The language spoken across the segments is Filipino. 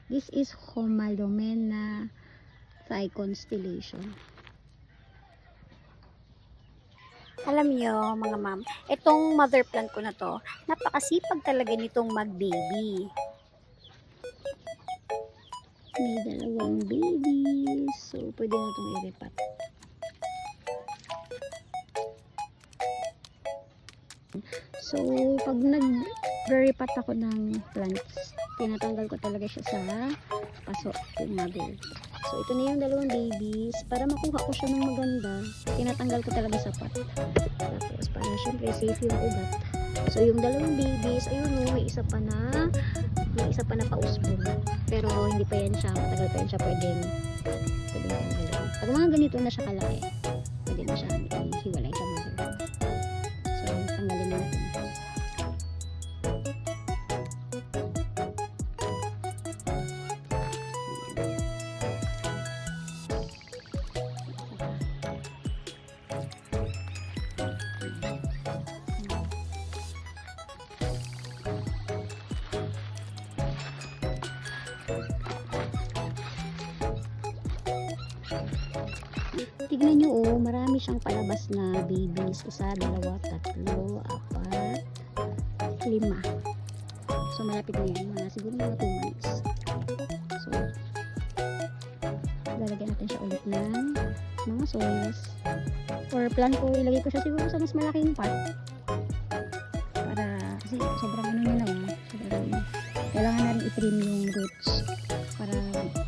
This is Homalomena Thigh Constellation. Alam niyo mga ma'am, itong mother plant ko na to, napakasipag talaga nitong mag-baby. May dalawang babies, so pwede na itong i-repat. So, pag nag-repat ako ng plants, tinatanggal ko talaga siya sa paso, yung mother. So, ito na yung dalawang babies. Para makuha ko siya ng maganda, tinatanggal ko talaga sa pot. Tapos, para syempre safe yung ugat. So, yung dalawang babies, ayun o, may isa pa na pausbong. Pero, hindi pa yan siya, matagal pa yan siya pwedeng tanggalin. Pag mga ganito na siya kalaki, pwede na siya ihiwalay sa mother. So, tanggalin na natin. Tignan nyo oh, marami siyang palabas na babies. Isa, dalawa, tatlo, apat, 5. So malapit na yan. Siguro mga 2 months. So, lalagyan natin siya ulit ng mga soils. Or plan ko, ilagay ko siya siguro sa mas malaking pot. Para, kasi sobrang ano nila oh. Kailangan na rin i-trim yung roots. Para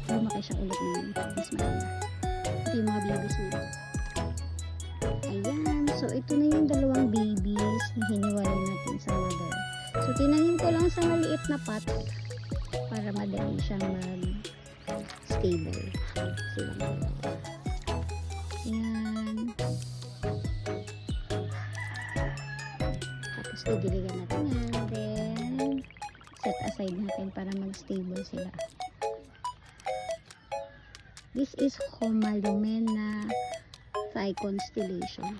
lumaki siya ulit ng mas malaki. Ito yung mga babies nila. Ayan. So, ito na yung dalawang babies na hiniwalay natin sa mother. So, tinanim ko lang sa maliit na pot para madali siyang mag-stable. Silang dalawa. Ayan. Tapos, didiligan natin yan. Then, set aside natin para mag-stable sila. This is Homalomena Thigh Constellation.